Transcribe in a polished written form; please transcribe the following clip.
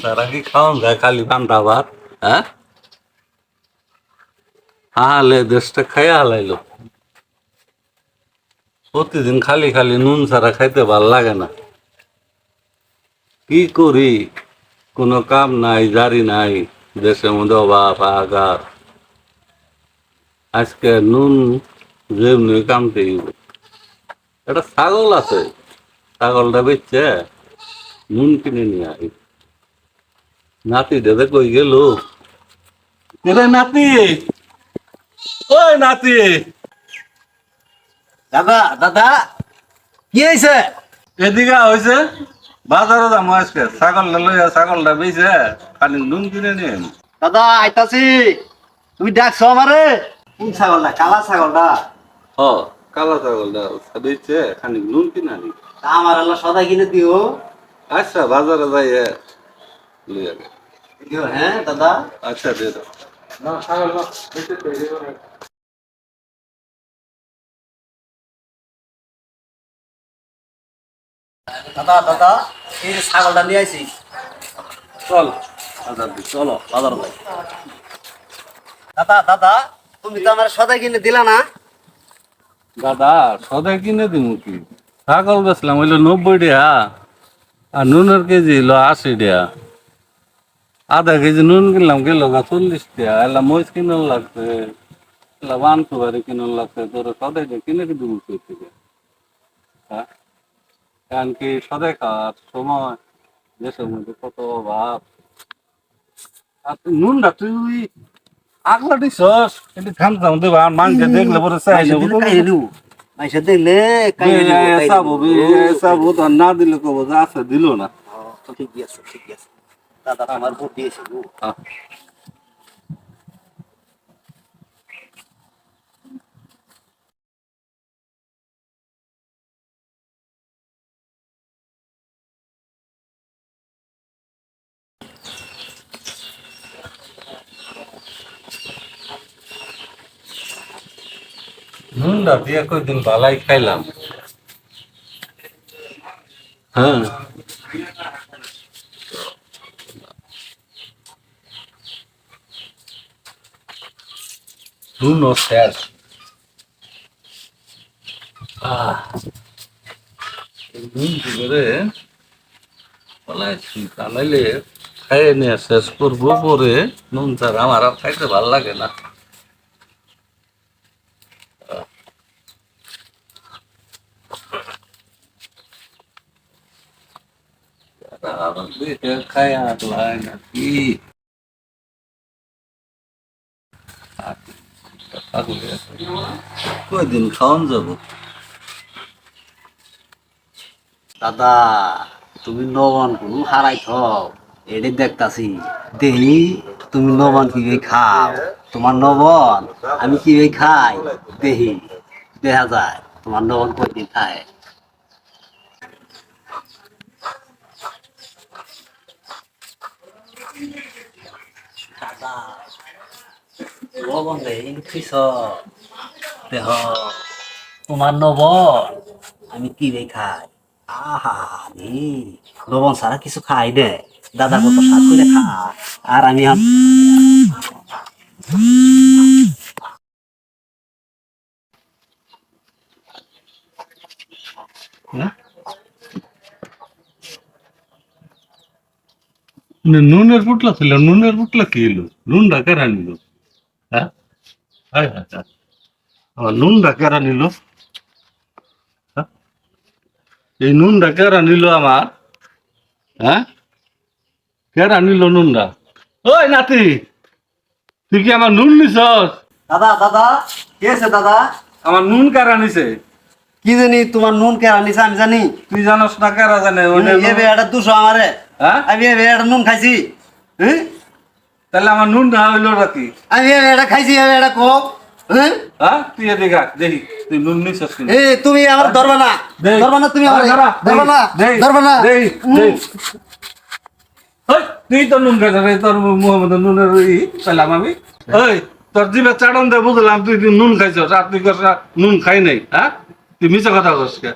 সারা কি খাওয়ান যায় খালি পান্তা ভাত? হ্যাঁ, হালে দেশটা খাইয়া হালাইলো। প্রতিদিন খালি খালি নুন ছাড়া খাইতে ভাল লাগে না। কি করি, কোনো কাম নাই, জারি নাই, দেশের মধ্যে অভাব আগার। আজকে নুন যেমনি কামতে একটা ছাগল আছে, ছাগলটা বেচছে নুন কিনে নিয়ে আই। নাতি দেবে কই গেল? রে নাতি, ওই নাতি। দাদা দাদা কি হয়েছে? এদিকে হয়েছে বাজারে যাম আজকে, ছাগলটা লইয়া ছাগলটা বেচে খালি নুন কিনে নিয়ে আই। দাদা আইতাছি। তুমি ডাকছো আমারে? কোন ছাগলটা? কালা ছাগলটা? হ, কালা ছাগলটা বেচছে খালি নুন কিনে আনি। তা আমার আল্লাহ সদাই কিনে দিও। আচ্ছা বাজারে যাই লইয়া গে। দিও হ্যাঁ দাদা। আচ্ছা দে দাও। দাদা দাদা এই যে ছাগলটা নিয়ে আইছি। চল বাজার দি। চলো বাজার যাই। দাদা দাদা তুমি তো আমার সদাই কিনে দিলা না? দাদা সদাই কিনে দিমু কি? ছাগল বেচলাম হইলো 90 টাকা, আর নুনের কেজি হইলো 80 টাকা। আধা কেজি নুন কিনলাম গেল 40 টাকা। এলা মরিচ কিনার লাগছে, এলা বানসু বাড়ি কিনার লাগছে, তোর সদাই কিনে দিমু কই থেকে? হ্যাঁ, কারণ কি সদাই খাওয়ার সময় দেশের মধ্যে কত অভাব। আর তুই নুনটা তুই আগলা দিছস, এটি খামতাম দেবা মাংসে দেখলে পরে চাই নেবো। মাইসে দেখলে না দিলে কব যে আছে দিল না। ঠিকই আছে ঠিকই আছে। দাদা তোমার ভোট দিয়েছি গো। নুনটা দিয়ে কয়দিন ভালাই খাইলাম। হ্যাঁ, নুন শেষ। নুন করে পালাইছি, পালাইলে খাইয়ে নিয়ে শেষ করবো পরে। নুন ছাড়া আমার আর খাইতে ভাল লাগে না। খাই আসলাই নাকি কয়দিন খাওয়ান যাবো? দাদা তুমি নবান কোন হারাই থাও, এটি দেখতাছি। দেহি তুমি নবান কিভাবে খাও, তোমার নবন আমি কিভাবে খাই দেহি। দেখা যায় তোমার নবন কয়দিন খায়। দাদা লবণ দেহি খাইছ, দেহ তোমার নবন আমি কিভাবে খাই। আহা রে, লবণ ছাড়া কিছু খাই দে। দাদা কত স্বাদ করে খা। আর আমি হ্যাঁ? নুনের পুটলা ছিল, নুনের পুটলা কি এলো? নুনটা কেরা নিল? হ্যাঁ, হায় হায় হায়। আমার নুনটা কেরা নিল? হ্যাঁ? এই নুনটা কেরা নিল আমার? হ্যাঁ, কেরা নিল নুনটা? ওই নাতি, তুই কি আমার নুন নিছস? দাদা দাদা কে আছে দাদা? আমার নুন কেরা নিছে? কি জানি তোমার নুন কে রান্নিছে আমি জানি। তুই জানোস না কেরা জানে? এটা দুশো আমারে। হ্যাঁ, আমি এটা নুন খাইছি। হ্যাঁ, তাহলে আমার নুন না হইলো নাকি? আমি এটা খাইছি এটা কম। হ্যাঁ, হ্যাঁ, তুই এদিকে আয়, দেখি তুই নুন নিছস কিনা। এই তুমি আমার ধরবা না, দেই। ধরবা না তুমি আমার, ধরা, ধরবা না, দেই, ধরবা না। দেই, দেই। ওই, তুই তো নুন খাইছ, তোর মুহম্মদ নুনের পেলাম আমি। ওই তোর জিভে চাটন দে বুঝলাম তুই নুন খাইছ, আর তুই নুন খাই নাই। হ্যাঁ, তুই মিছে কথা কস কে?